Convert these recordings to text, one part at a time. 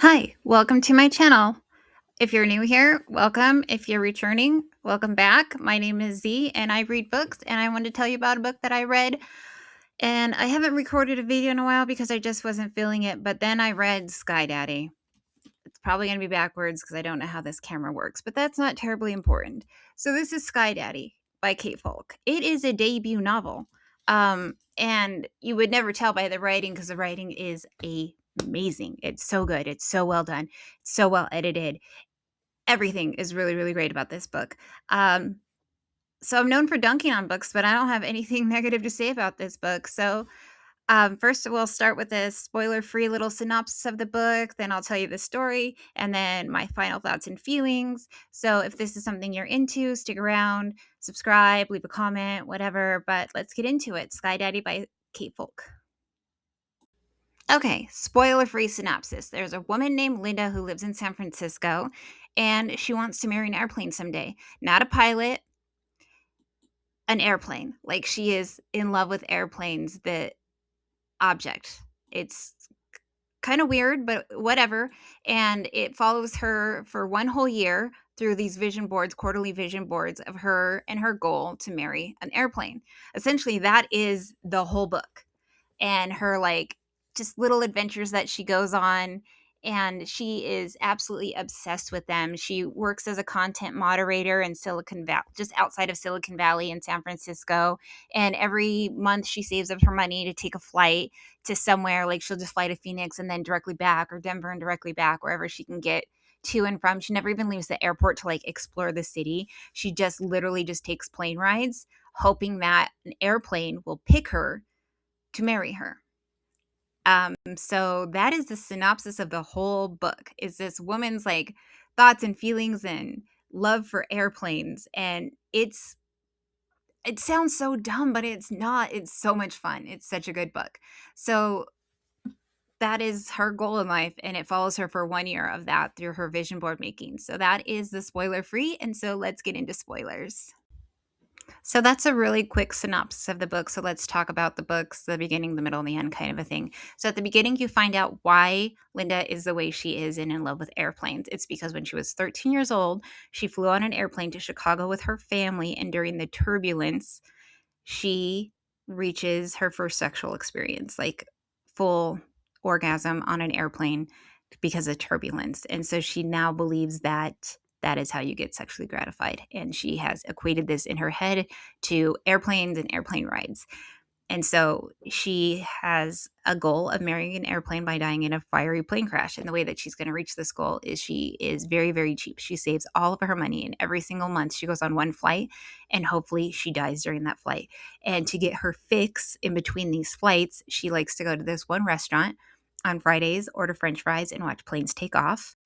Hi, welcome to my channel. If you're new here, welcome. If you're returning, welcome back. My name is Z and I read books, and I want to tell you about a book that I read. And I haven't recorded a video in a while because I just wasn't feeling it, but then I read Sky Daddy. It's probably going to be backwards because I don't know how this camera works, but that's not terribly important. So this is Sky Daddy by Kate Folk. It is a debut novel. And you would never tell by the writing because the writing is amazing. It's so good. It's so well done. It's so well edited. Everything is really, really great about this book. So I'm known for dunking on books, but I don't have anything negative to say about this book. So first, we'll start with a spoiler-free little synopsis of the book. Then I'll tell you the story, and then my final thoughts and feelings. So if this is something you're into, stick around, subscribe, leave a comment, whatever. But let's get into it. Sky Daddy by Kate Folk. Okay, spoiler-free synopsis. There's a woman named Linda who lives in San Francisco, and she wants to marry an airplane someday. Not a pilot, an airplane. Like, she is in love with airplanes, the object. It's kind of weird, but whatever. And it follows her for one whole year through these vision boards, quarterly vision boards of her and her goal to marry an airplane. Essentially, that is the whole book. And her, like, just little adventures that she goes on, and she is absolutely obsessed with them. She works as a content moderator in Silicon Valley, just outside of Silicon Valley in San Francisco, and every month she saves up her money to take a flight to somewhere. Like, she'll just fly to Phoenix and then directly back, or Denver and directly back, wherever she can get to and from. She never even leaves the airport to, like, explore the city. She just literally just takes plane rides, hoping that an airplane will pick her to marry her. So that is the synopsis of the whole book. Is this woman's, like, thoughts and feelings and love for airplanes, and it sounds so dumb, but it's not. It's so much fun. It's such a good book. So that is her goal in life, and it follows her for 1 year of that through her vision board making. So that is the spoiler free, and so let's get into spoilers. So that's a really quick synopsis of the book. So let's talk about the books, the beginning, the middle, and the end kind of a thing. So at the beginning, you find out why Linda is the way she is and in love with airplanes. It's because when she was 13 years old, she flew on an airplane to Chicago with her family, and during the turbulence, she reaches her first sexual experience, like full orgasm on an airplane because of turbulence. And so she now believes that that is how you get sexually gratified. And she has equated this in her head to airplanes and airplane rides. And so she has a goal of marrying an airplane by dying in a fiery plane crash. And the way that she's going to reach this goal is she is very, very cheap. She saves all of her money, and every single month she goes on one flight, and hopefully she dies during that flight. And to get her fix in between these flights, she likes to go to this one restaurant on Fridays, order French fries, and watch planes take off.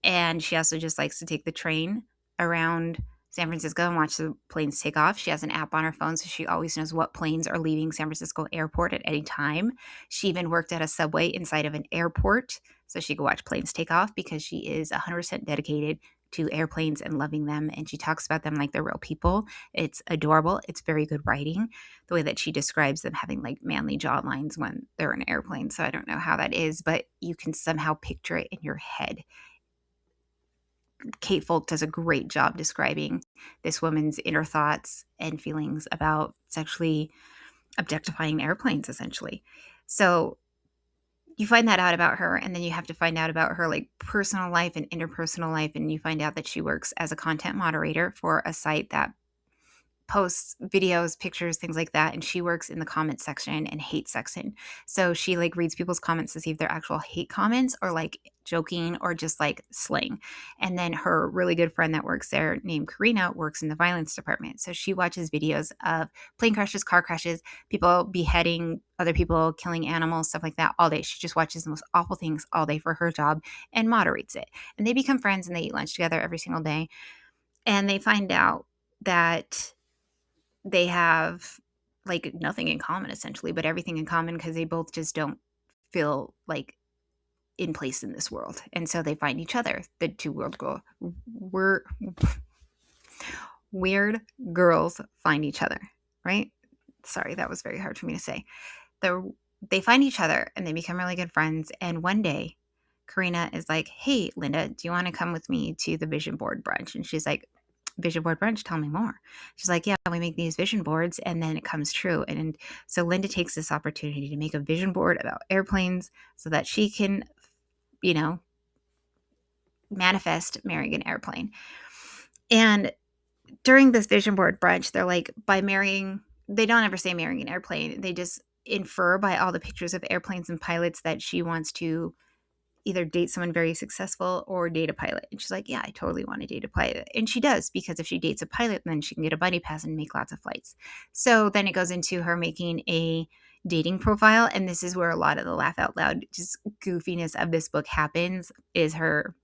And she also just likes to take the train around San Francisco and watch the planes take off. She has an app on her phone, so she always knows what planes are leaving San Francisco airport at any time. She even worked at a subway inside of an airport, so she could watch planes take off because she is 100% dedicated to airplanes and loving them. And she talks about them like they're real people. It's adorable. It's very good writing. The way that she describes them having, like, manly jawlines when they're in an airplane. So I don't know how that is, but you can somehow picture it in your head. Kate Folk does a great job describing this woman's inner thoughts and feelings about sexually objectifying airplanes, essentially. So you find that out about her, and then you have to find out about her, like, personal life and interpersonal life, and you find out that she works as a content moderator for a site that posts videos, pictures, things like that, and she works in the comment section and hate section. So she, like, reads people's comments to see if they're actual hate comments or, like, joking or just, like, slang. And then her really good friend that works there named Karina works in the violence department. So she watches videos of plane crashes, car crashes, people beheading other people, killing animals, stuff like that all day. She just watches the most awful things all day for her job and moderates it. And they become friends, and they eat lunch together every single day. And they find out that they have, like, nothing in common essentially, but everything in common because they both just don't feel like in place in this world. And so they find each other. The two we're weird girls find each other, right? Sorry, that was very hard for me to say. They find each other, and they become really good friends. And one day Karina is like, hey, Linda, do you want to come with me to the vision board brunch? And she's like, vision board brunch, tell me more. She's like, yeah, we make these vision boards and then it comes true. And so Linda takes this opportunity to make a vision board about airplanes so that she can, you know, manifest marrying an airplane. And during this vision board brunch, they're like, by marrying, they don't ever say marrying an airplane. They just infer by all the pictures of airplanes and pilots that she wants to either date someone very successful or date a pilot. And she's like, yeah, I totally want to date a pilot. And she does, because if she dates a pilot, then she can get a buddy pass and make lots of flights. So then it goes into her making a dating profile. And this is where a lot of the laugh out loud, just goofiness of this book happens, is her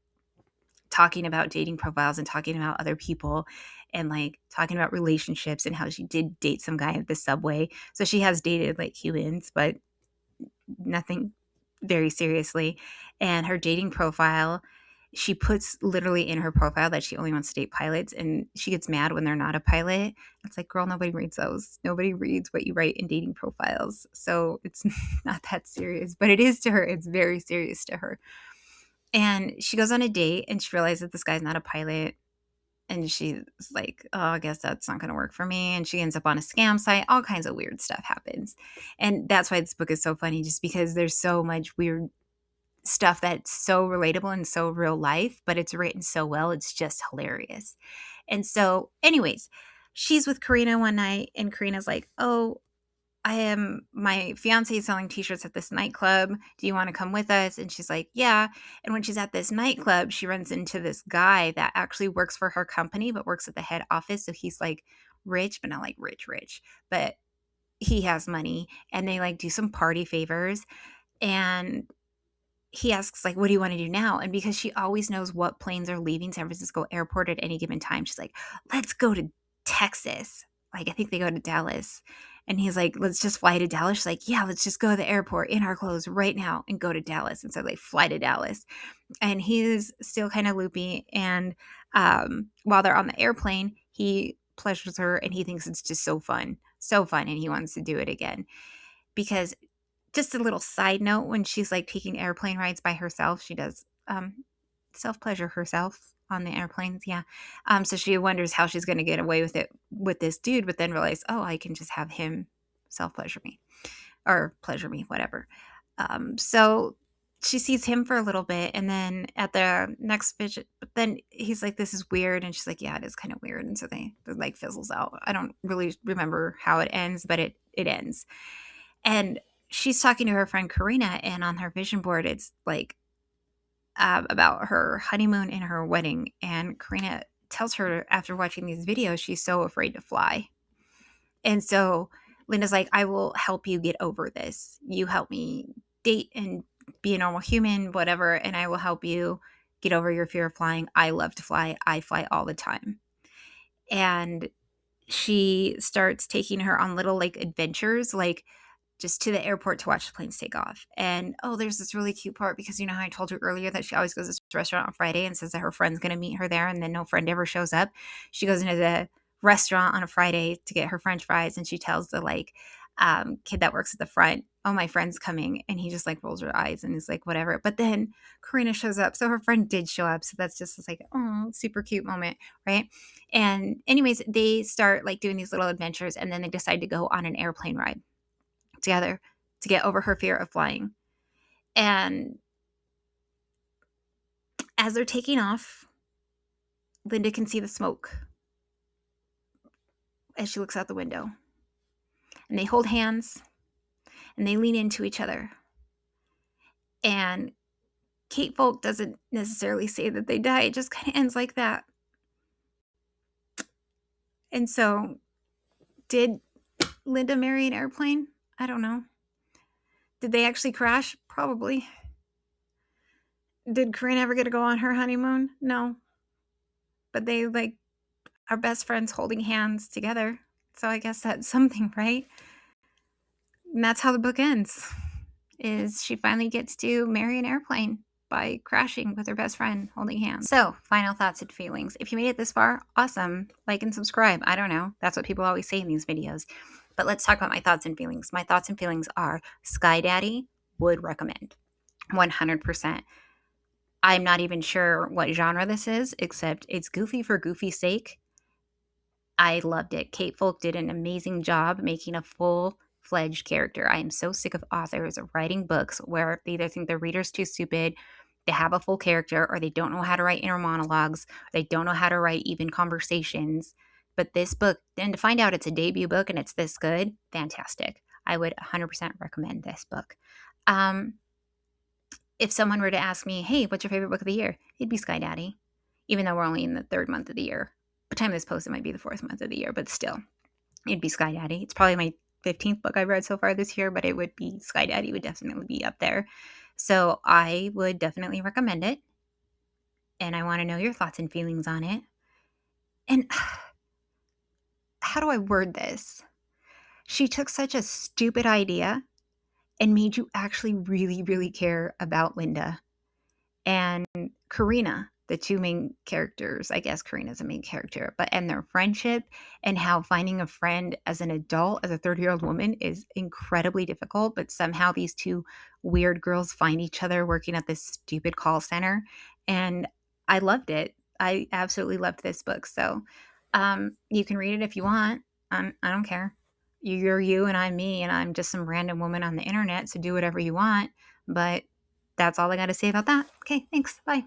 talking about dating profiles and talking about other people and like talking about relationships and how she did date some guy at the subway. So she has dated like humans, but nothing very seriously. And her dating profile, she puts literally in her profile that she only wants to date pilots, and she gets mad when they're not a pilot. It's like, girl, nobody reads those. Nobody reads what you write in dating profiles. So it's not that serious, but it is to her. It's very serious to her. And she goes on a date and she realizes that this guy's not a pilot. And she's like, oh, I guess that's not going to work for me. And she ends up on a scam site. All kinds of weird stuff happens. And that's why this book is so funny, just because there's so much weird stuff that's so relatable and so real life, but it's written so well. It's just hilarious. And so, anyways, she's with Karina one night and Karina's like, oh, my fiance is selling t-shirts at this nightclub. Do you want to come with us? And she's like, yeah. And when she's at this nightclub, she runs into this guy that actually works for her company, but works at the head office. So he's like rich, but not like rich, but he has money, and they like do some party favors. And he asks like, what do you want to do now? And because she always knows what planes are leaving San Francisco airport at any given time, she's like, let's go to Texas. Like, I think they go to Dallas. And he's like, let's just fly to Dallas. She's like, yeah, let's just go to the airport in our clothes right now and go to Dallas. And so they fly to Dallas. And he's still kind of loopy. And while they're on the airplane, he pleasures her and he thinks it's just so fun. So fun. And he wants to do it again. Because just a little side note, when she's like taking airplane rides by herself, she does self-pleasure herself on the airplanes. Yeah. So she wonders how she's going to get away with it with this dude, but then realize, oh, I can just have him self-pleasure me or pleasure me, whatever. So she sees him for a little bit, and then at the next visit, but then he's like, this is weird. And she's like, yeah, it is kind of weird. And so they like fizzles out. I don't really remember how it ends, but it ends. And she's talking to her friend Karina, and on her vision board, it's like about her honeymoon and her wedding. And Karina tells her after watching these videos, she's so afraid to fly. And so Linda's like, I will help you get over this. You help me date and be a normal human, whatever, and I will help you get over your fear of flying. I love to fly. I fly all the time. And she starts taking her on little like adventures, like just to the airport to watch the planes take off. And there's this really cute part, because you know how I told you earlier that she always goes to this restaurant on Friday and says that her friend's going to meet her there, and then no friend ever shows up. She goes into the restaurant on a Friday to get her French fries, and she tells the like kid that works at the front, oh, my friend's coming. And he just like rolls her eyes and is like, whatever. But then Karina shows up. So her friend did show up. So that's just this like, oh, super cute moment. Right. And anyways, they start like doing these little adventures, and then they decide to go on an airplane ride together to get over her fear of flying. And as they're taking off, Linda can see the smoke as she looks out the window. And they hold hands and they lean into each other. And Kate Folk doesn't necessarily say that they die. It just kind of ends like that. And so, did Linda marry an airplane? I don't know. Did they actually crash? Probably. Did Corinne ever get to go on her honeymoon? No. But they like are best friends holding hands together. So I guess that's something, right? And that's how the book ends. Is she finally gets to marry an airplane by crashing with her best friend holding hands. So, final thoughts and feelings. If you made it this far, awesome. Like and subscribe. I don't know. That's what people always say in these videos. But let's talk about my thoughts and feelings. My thoughts and feelings are Sky Daddy would recommend. 100%. I'm not even sure what genre this is, except it's goofy for goofy's sake. I loved it. Kate Folk did an amazing job making a full-fledged character. I am so sick of authors writing books where they either think their reader's too stupid, they have a full character, or they don't know how to write inner monologues, they don't know how to write even conversations. But this book, and to find out it's a debut book and it's this good, fantastic. I would 100% recommend this book. Um, if someone were to ask me, hey, what's your favorite book of the year? It'd be Sky Daddy, even though we're only in the third month of the year. By the time this post, it might be the fourth month of the year, but still, it'd be Sky Daddy. It's probably my 15th book I've read so far this year, but it would be Sky Daddy would definitely be up there. So I would definitely recommend it. And I want to know your thoughts and feelings on it. And how do I word this? She took such a stupid idea and made you actually really, really care about Linda and Karina, the two main characters. I guess Karina's a main character, but and their friendship and how finding a friend as an adult, as a 30-year-old woman, is incredibly difficult. But somehow these two weird girls find each other working at this stupid call center. And I loved it. I absolutely loved this book. So you can read it if you want. I don't care. You're you and I'm me, and I'm just some random woman on the internet. So do whatever you want. But that's all I got to say about that. Okay, thanks. Bye.